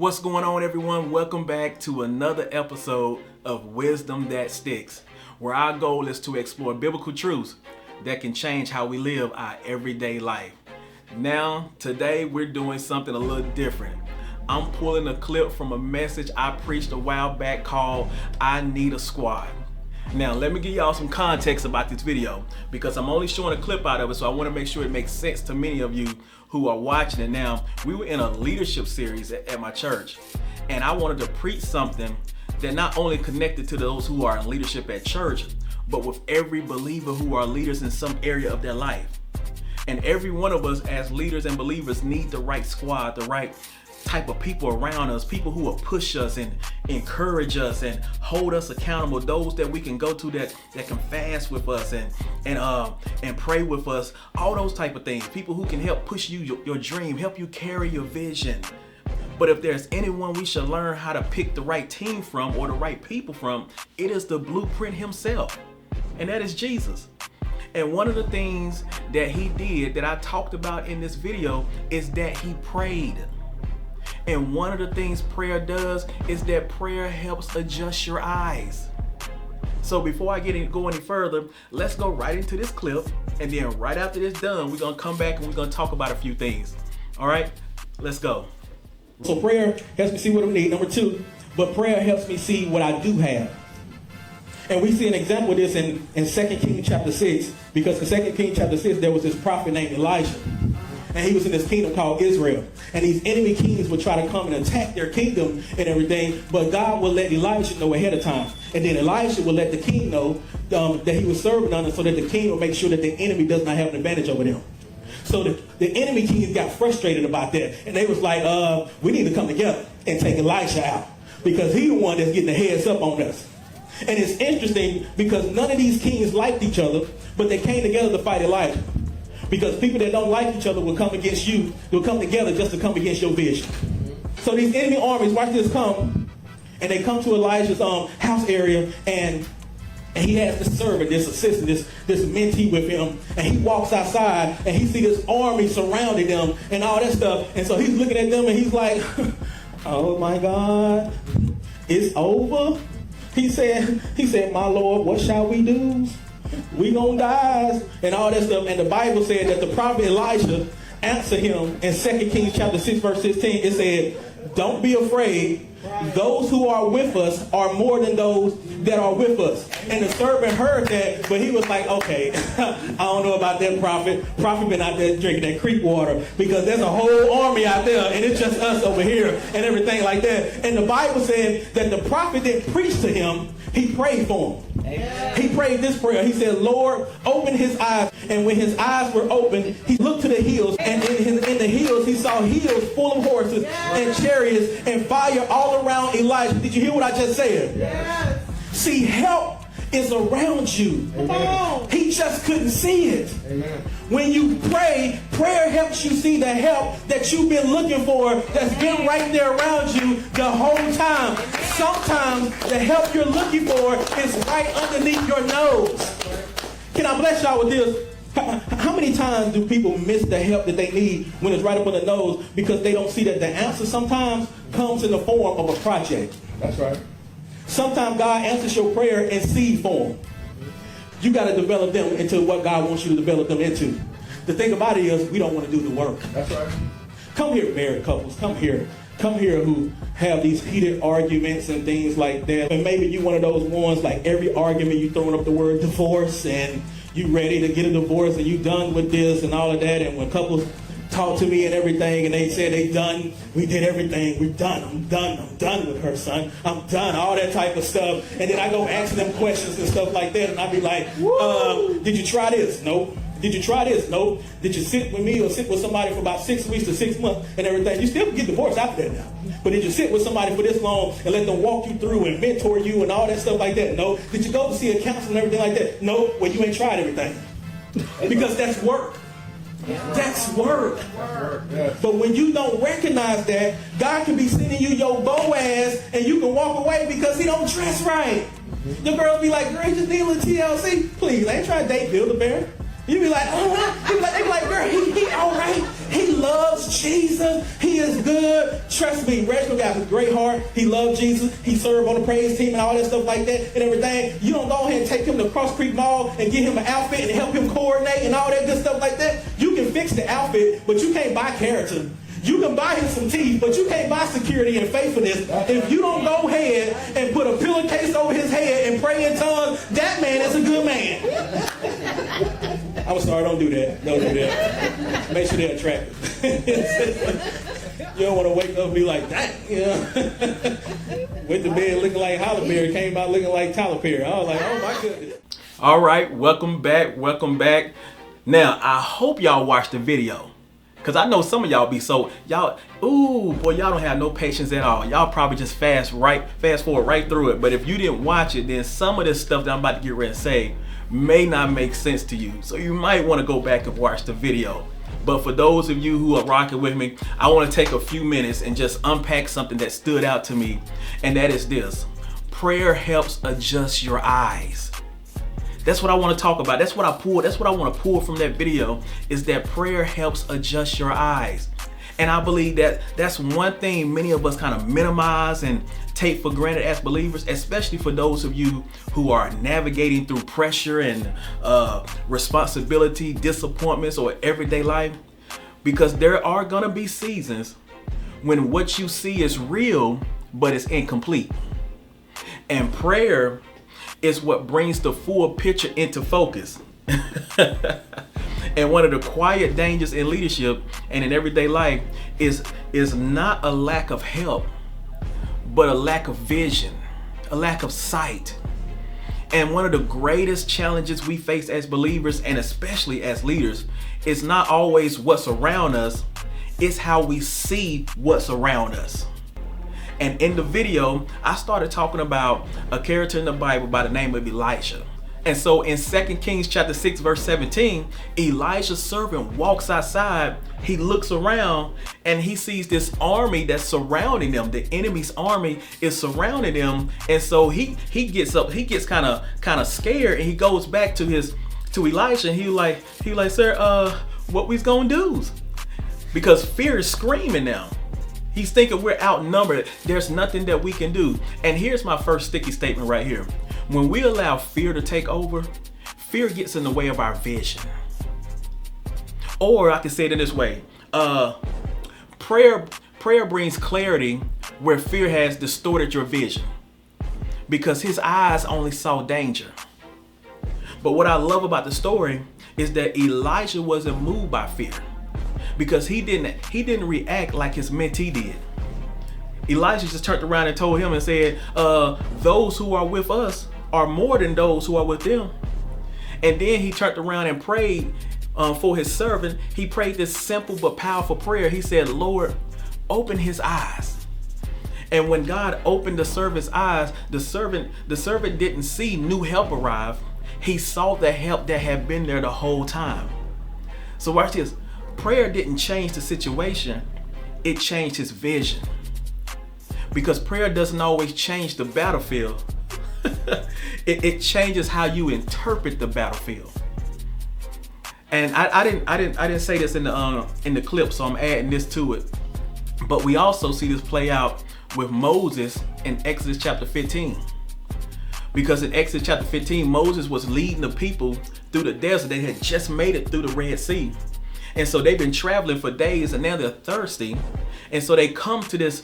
What's going on, everyone? Welcome back to another episode of Wisdom That Sticks, where our goal is to explore biblical truths that can change how we live our everyday life. Now, today we're doing something a little different. I'm pulling a clip from a message I preached a while back called I Need a Squad. Now, let me give y'all some context about this video because I'm only showing a clip out of it, so I want to make sure it makes sense to many of you who are watching it. Now, we were in a leadership series at my church, and I wanted to preach something that not only connected to those who are in leadership at church, but with every believer who are leaders in some area of their life. And every one of us as leaders and believers need the right squad, the right type of people around us, people who will push us and encourage us and hold us accountable, those that we can go to that can fast with us and pray with us, all those type of things, people who can help push you your dream, help you carry your vision. But if there's anyone we should learn how to pick the right team from or the right people from, it is the blueprint himself, and that is Jesus. And one of the things that he did that I talked about in this video is that he prayed. And one of the things prayer does is that prayer helps adjust your eyes. So before I go any further, let's go right into this clip. And then right after this done, we're going to come back and we're going to talk about a few things. All right, let's go. So prayer helps me see what I need. Number two, but prayer helps me see what I do have. And we see an example of this in 2 Kings chapter 6, because in 2 Kings chapter 6, there was this prophet named Elijah. And he was in this kingdom called Israel. And these enemy kings would try to come and attack their kingdom and everything. But God would let Elijah know ahead of time. And then Elijah would let the king know that he was serving under, so that the king would make sure that the enemy does not have an advantage over them. So the enemy kings got frustrated about that. And they was like, we need to come together and take Elijah out, because he's the one that's getting the heads up on us. And it's interesting because none of these kings liked each other, but they came together to fight Elijah. Because people that don't like each other will come against you. They'll come together just to come against your vision. So these enemy armies, watch this come, and they come to Elijah's house area, and he has this servant, this assistant, this mentee with him, and he walks outside, and he sees this army surrounding them and all that stuff. And so he's looking at them, and he's like, oh my God, it's over. He said, my Lord, what shall we do? We gonna die and all that stuff. And the Bible said that the prophet Elijah answered him in 2 Kings chapter 6 verse 16. It said, don't be afraid. Those who are with us are more than those that are with us. And the servant heard that, but he was like, okay, I don't know about that prophet. Prophet been out there drinking that creek water, because there's a whole army out there and it's just us over here and everything like that. And the Bible said that the prophet didn't preach to him, he prayed for him. Amen. He prayed this prayer. He said, Lord, open his eyes. And when his eyes were open, he looked to the hills. And in the hills, he saw hills full of horses and chariots and fire all around Elijah. Did you hear what I just said? Yes. See, help is around you. Amen. He just couldn't see it. Amen. When you pray, prayer helps you see the help that you've been looking for, that's been right there around you the whole time. Sometimes the help you're looking for is right underneath your nose. Can I bless y'all with this? How many times do people miss the help that they need when it's right up on the nose, because they don't see that the answer sometimes comes in the form of a project? That's right. Sometimes God answers your prayer in seed form. You got to develop them into what God wants you to develop them into. The thing about it is, we don't want to do the work. That's right. Come here, married couples. Come here who have these heated arguments and things like that. And maybe you one of those ones, like every argument you throwing up the word divorce, and you ready to get a divorce, and you done with this and all of that. And when couples talk to me and everything, and they say they done, we did everything, we done, I'm done with her, son, I'm done, all that type of stuff. And then I go ask them questions and stuff like that, and I be like, did you try this? Nope. Did you try this? Nope. Did you sit with me or sit with somebody for about 6 weeks to 6 months and everything? You still can get divorced after that now. But did you sit with somebody for this long and let them walk you through and mentor you and all that stuff like that? No. Did you go to see a counselor and everything like that? No. Well, you ain't tried everything. Because that's work. That's work. But when you don't recognize that, God can be sending you your Boaz and you can walk away because he don't dress right. The girls be like, girl, just need a little TLC. Please, I ain't trying to date Build-A-Bear. You be like, oh, they be like, girl, he all right. He loves Jesus. He is good. Trust me, Reginald got a great heart. He loved Jesus. He served on the praise team and all that stuff like that and everything. You don't go ahead and take him to Cross Creek Mall and get him an outfit and help him coordinate and all that good stuff like that. You can fix the outfit, but you can't buy character. You can buy him some teeth, but you can't buy security and faithfulness. If you don't go ahead and put a pillowcase over his head and pray in tongues, that man is a good man. I'm sorry, don't do that. Don't do that. Make sure they're attractive. You don't want to wake up and be like, dang, you know. Went to bed looking like Halle Berry, came out looking like Tyler Perry. I was like, oh my goodness. All right, welcome back. Now, I hope y'all watched the video. Because I know some of y'all be y'all don't have no patience at all. Y'all probably just fast forward right through it. But if you didn't watch it, then some of this stuff that I'm about to get ready to say may not make sense to you. So you might want to go back and watch the video. But for those of you who are rocking with me, I want to take a few minutes and just unpack something that stood out to me. And that is this: prayer helps adjust your eyes. That's what I want to talk about. That's what I want to pull from that video, is that prayer helps adjust your eyes. And I believe that that's one thing many of us kind of minimize and take for granted as believers, especially for those of you who are navigating through pressure and responsibility, disappointments, or everyday life. Because there are going to be seasons when what you see is real, but it's incomplete. And prayer is what brings the full picture into focus. And one of the quiet dangers in leadership and in everyday life is not a lack of help, but a lack of vision, a lack of sight. And one of the greatest challenges we face as believers, and especially as leaders, is not always what's around us, it's how we see what's around us. And in the video, I started talking about a character in the Bible by the name of Elijah. And so in 2 Kings chapter 6, verse 17, Elijah's servant walks outside, he looks around, and he sees this army that's surrounding them. The enemy's army is surrounding them. And so he gets up, he gets kind of scared, and he goes back to Elijah, and he like, sir, what we's gonna do? Because fear is screaming now. He's thinking we're outnumbered. There's nothing that we can do. And here's my first sticky statement right here. When we allow fear to take over, fear gets in the way of our vision. Or I can say it in this way. Prayer brings clarity where fear has distorted your vision, because his eyes only saw danger. But what I love about the story is that Elijah wasn't moved by fear, because he didn't react like his mentee did. Elijah just turned around and told him and said, those who are with us are more than those who are with them. And then he turned around and prayed for his servant. He prayed this simple but powerful prayer. He said, Lord, open his eyes. And when God opened the servant's eyes, the servant didn't see new help arrive. He saw the help that had been there the whole time. So watch this. Prayer didn't change the situation, it changed his vision. Because prayer doesn't always change the battlefield. It changes how you interpret the battlefield. And I didn't say this in the clip, so I'm adding this to it. But we also see this play out with Moses in Exodus chapter 15. Because in Exodus chapter 15, Moses was leading the people through the desert. They had just made it through the Red Sea. And so they've been traveling for days, and now they're thirsty. And so they come to this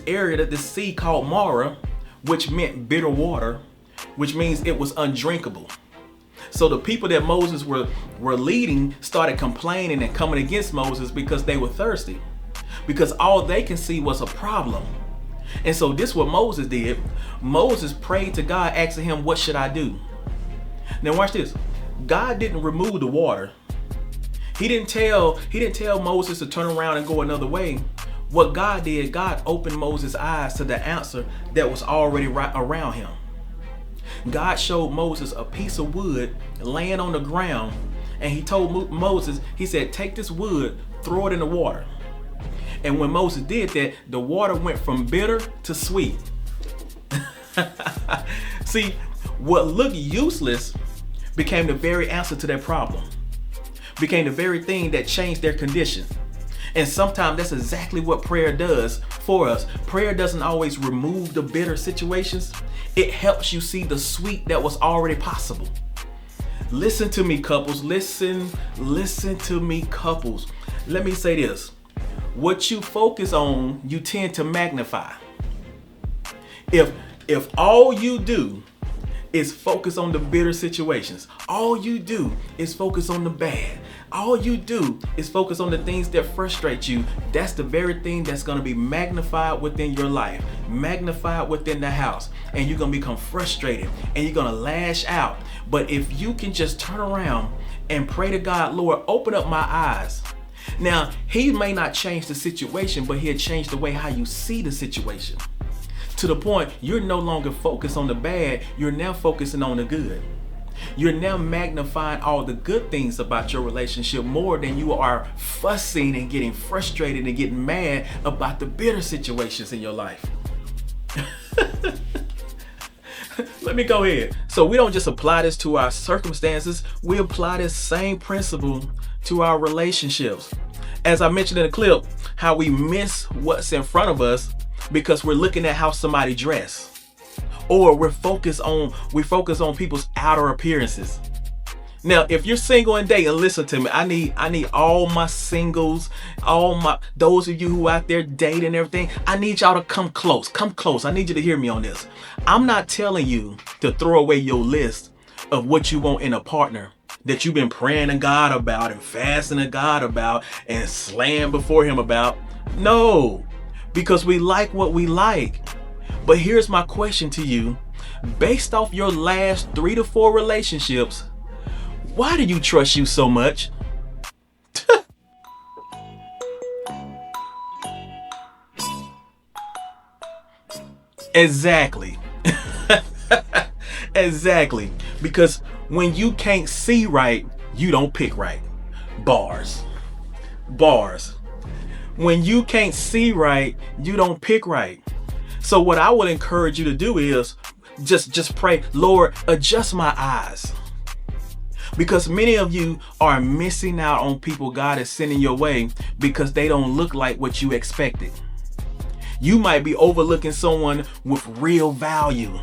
area, that this sea called Mara, which meant bitter water, which means it was undrinkable. So the people that Moses were leading started complaining and coming against Moses because they were thirsty, because all they can see was a problem. And so this is what Moses did. Moses prayed to God, asking him, what should I do? Now watch this. God didn't remove the water. He didn't tell Moses to turn around and go another way. What God did, God opened Moses' eyes to the answer that was already right around him. God showed Moses a piece of wood laying on the ground, and he told Moses, he said, take this wood, throw it in the water. And when Moses did that, the water went from bitter to sweet. See, what looked useless became the very answer to their problem, became the very thing that changed their condition. And sometimes that's exactly what prayer does for us. Prayer doesn't always remove the bitter situations. It helps you see the sweet that was already possible. Listen to me, couples. Listen to me, couples. Let me say this. What you focus on, you tend to magnify. If all you do is focus on the bitter situations, all you do is focus on the bad, all you do is focus on the things that frustrate you, that's the very thing that's going to be magnified within your life, magnified within the house, and you're going to become frustrated and you're going to lash out. But if you can just turn around and pray to God, Lord, open up my eyes. Now, he may not change the situation, but he'll change the way how you see the situation. To the point you're no longer focused on the bad, you're now focusing on the good. You're now magnifying all the good things about your relationship more than you are fussing and getting frustrated and getting mad about the bitter situations in your life. Let me go ahead. So we don't just apply this to our circumstances, we apply this same principle to our relationships. As I mentioned in the clip, how we miss what's in front of us because we're looking at how somebody dress, or we focus on people's outer appearances. Now, if you're single and dating, listen to me. I need all my singles, those of you who out there dating and everything. I need y'all to come close. Come close. I need you to hear me on this. I'm not telling you to throw away your list of what you want in a partner that you've been praying to God about and fasting to God about and slaying before him about. No. Because we like what we like. But here's my question to you. Based off your last 3 to 4 relationships, why do you trust you so much? Exactly. Exactly. Because when you can't see right, you don't pick right. Bars. When you can't see right, you don't pick right. So what I would encourage you to do is just pray, Lord, adjust my eyes. Because many of you are missing out on people God is sending your way because they don't look like what you expected. You might be overlooking someone with real value,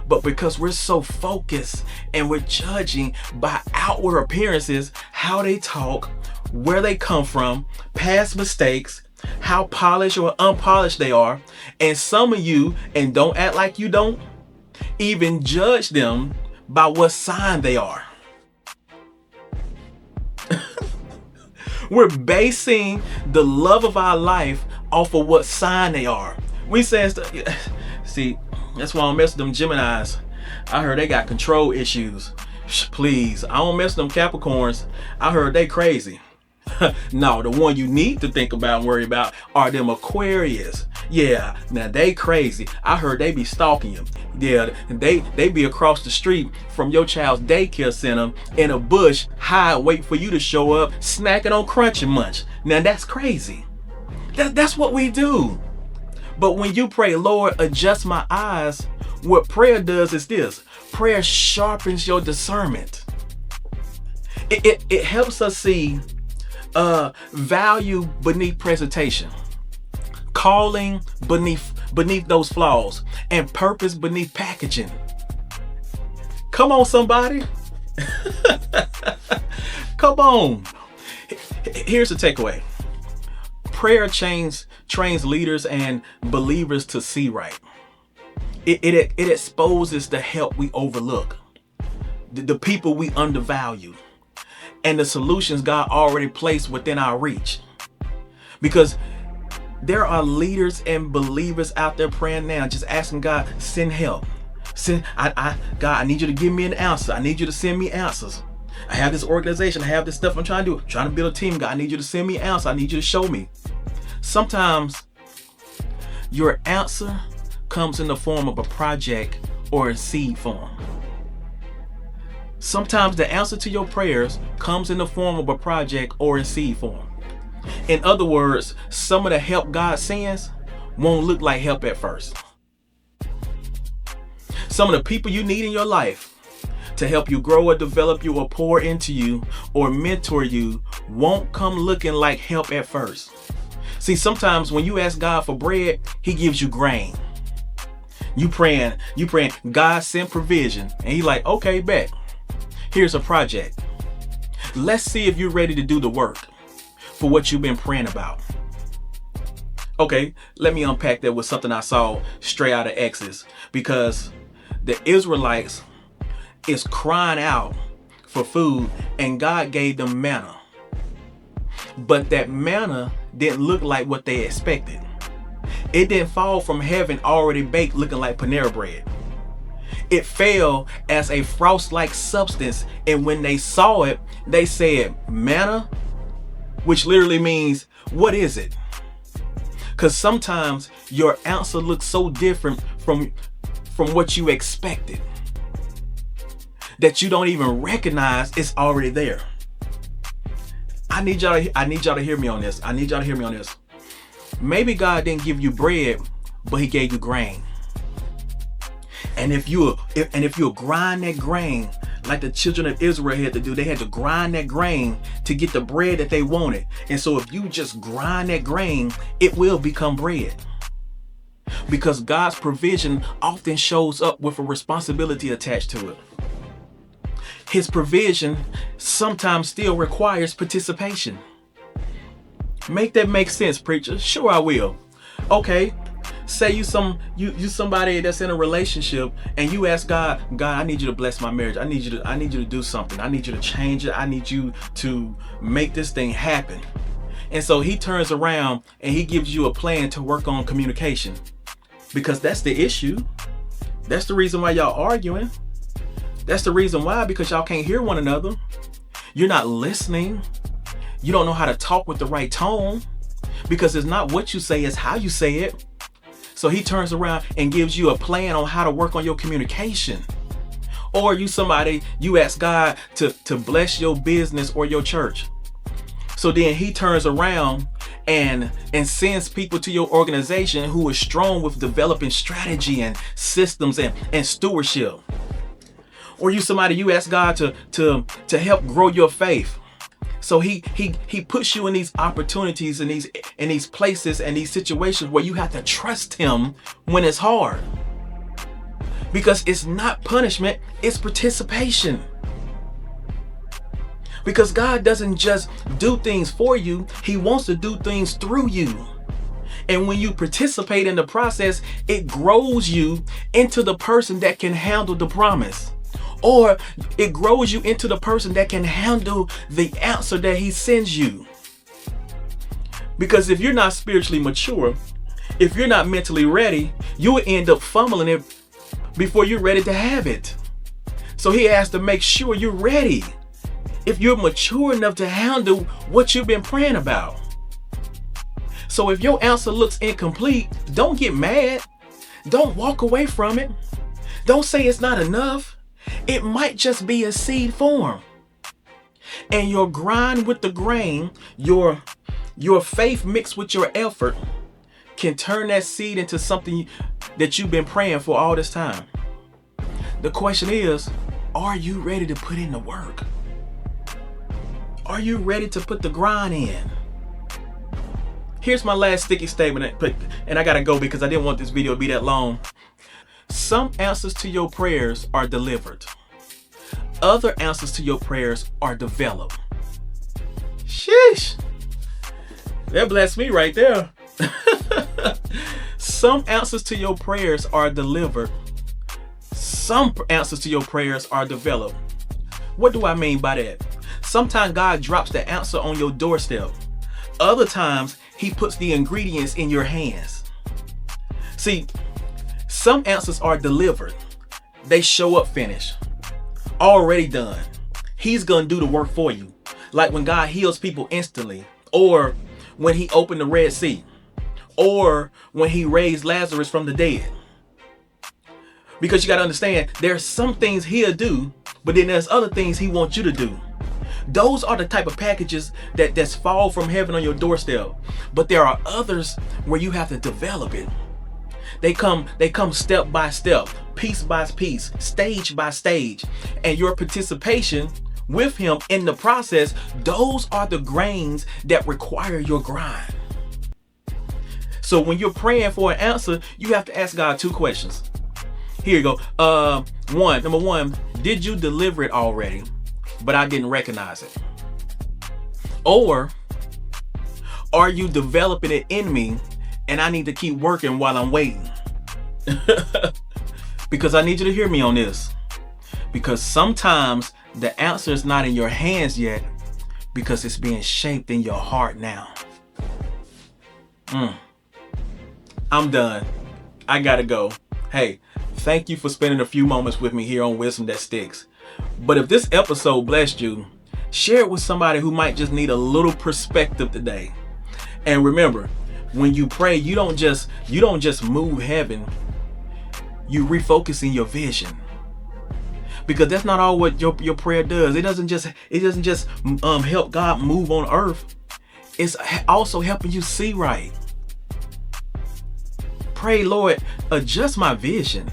but because we're so focused and we're judging by outward appearances, how they talk, where they come from, past mistakes, how polished or unpolished they are, and some of you, and don't act like you don't, even judge them by what sign they are. We're basing the love of our life off of what sign they are. We say stuff. See, that's why I don't mess with them Geminis. I heard they got control issues. Please, I don't mess with them Capricorns. I heard they crazy. No, the one you need to think about and worry about are them Aquarius. Yeah, now they crazy. I heard they be stalking you. Yeah, they be across the street from your child's daycare center in a bush, high, wait for you to show up, snacking on Crunch and Munch. Now that's crazy. That's what we do. But when you pray, Lord, adjust my eyes, what prayer does is this. Prayer sharpens your discernment. It helps us see value beneath presentation, calling beneath those flaws, and purpose beneath packaging. Come on, somebody. Come on. Here's the takeaway. Prayer trains leaders and believers to see right. It exposes the help we overlook, the people we undervalue, and the solutions God already placed within our reach. Because there are leaders and believers out there praying now, just asking God, send help. God, I need you to give me an answer. I need you to send me answers. I have this organization. I have this stuff I'm trying to do. I'm trying to build a team. God, I need you to send me an answer. I need you to show me. Sometimes your answer comes in the form of a project or a seed form. Sometimes the answer to your prayers comes in the form of a project or in seed form. In other words, some of the help God sends won't look like help at first. Some of the people you need in your life to help you grow or develop you or pour into you or mentor you won't come looking like help at first. See, sometimes when you ask God for bread, he gives you grain. You praying, God send provision. And he like, okay, bet. Here's a project. Let's see if you're ready to do the work for what you've been praying about. Okay, let me unpack that with something I saw straight out of Exodus. Because the Israelites is crying out for food and God gave them manna. But that manna didn't look like what they expected. It didn't fall from heaven already baked looking like Panera bread. It fell as a frost-like substance, and when they saw it, they said, manna? Which literally means, what is it? Because sometimes your answer looks so different from what you expected that you don't even recognize it's already there. I need y'all to hear me on this. Maybe God didn't give you bread, but he gave you grain. And if you'll grind that grain like the children of Israel had to do, they had to grind that grain to get the bread that they wanted. And so if you just grind that grain, it will become bread. Because God's provision often shows up with a responsibility attached to it. His provision sometimes still requires participation. Make that make sense, preacher? Sure, I will. Okay, say you somebody that's in a relationship and you ask God, I need you to bless my marriage. I need you to do something. I need you to change it. I need you to make this thing happen. And so he turns around and he gives you a plan to work on communication. Because that's the issue. That's the reason why y'all arguing. That's the reason why, because y'all can't hear one another. You're not listening. You don't know how to talk with the right tone, because it's not what you say, it's how you say it. So he turns around and gives you a plan on how to work on your communication. Or you ask God to bless your business or your church. So then he turns around and sends people to your organization who is strong with developing strategy and systems and stewardship. Or you ask God to help grow your faith. So he puts you in these opportunities and these places and these situations where you have to trust him when it's hard. Because it's not punishment, it's participation. Because God doesn't just do things for you, he wants to do things through you. And when you participate in the process, it grows you into the person that can handle the promise. Or it grows you into the person that can handle the answer that he sends you. Because if you're not spiritually mature, if you're not mentally ready, you will end up fumbling it before you're ready to have it. So he has to make sure you're ready. If you're mature enough to handle what you've been praying about. So if your answer looks incomplete, don't get mad. Don't walk away from it. Don't say it's not enough. It might just be a seed form. And your grind with the grain, your faith mixed with your effort can turn that seed into something that you've been praying for all this time. The question is, are you ready to put in the work? Are you ready to put the grind in? Here's my last sticky statement, and I gotta go because I didn't want this video to be that long. Some answers to your prayers are delivered. Other answers to your prayers are developed. Sheesh. That blessed me right there. Some answers to your prayers are delivered. Some answers to your prayers are developed. What do I mean by that? Sometimes God drops the answer on your doorstep. Other times, he puts the ingredients in your hands. See, some answers are delivered. They show up finished. Already done. He's gonna do the work for you. Like when God heals people instantly. Or when he opened the Red Sea. Or when he raised Lazarus from the dead. Because you gotta understand, there's some things he'll do, but then there's other things he wants you to do. Those are the type of packages that's fall from heaven on your doorstep. But there are others where you have to develop it. They come step by step, piece by piece, stage by stage. And your participation with him in the process, those are the grains that require your grind. So when you're praying for an answer, you have to ask God 2 questions. Here you go. Number one, did you deliver it already, but I didn't recognize it? Or are you developing it in me and I need to keep working while I'm waiting? Because I need you to hear me on this. Because sometimes the answer is not in your hands yet because it's being shaped in your heart now. I'm done. I gotta go. Hey, thank you for spending a few moments with me here on Wisdom That Sticks. But if this episode blessed you, share it with somebody who might just need a little perspective today. And remember, when you pray, you don't just move heaven. You refocusing your vision. Because that's not all what your prayer does. It doesn't just help God move on earth. It's also helping you see right. Pray, Lord, adjust my vision.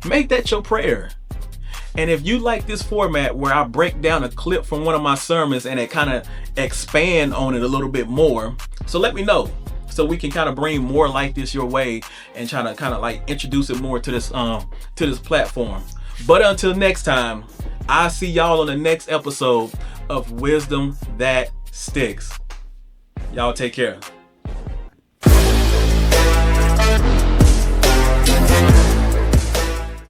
Make that your prayer. And if you like this format where I break down a clip from one of my sermons and it kind of expand on it a little bit more, so let me know so we can kind of bring more like this your way and try to kind of like introduce it more to this platform. But until next time, I'll see y'all on the next episode of Wisdom That Sticks. Y'all take care.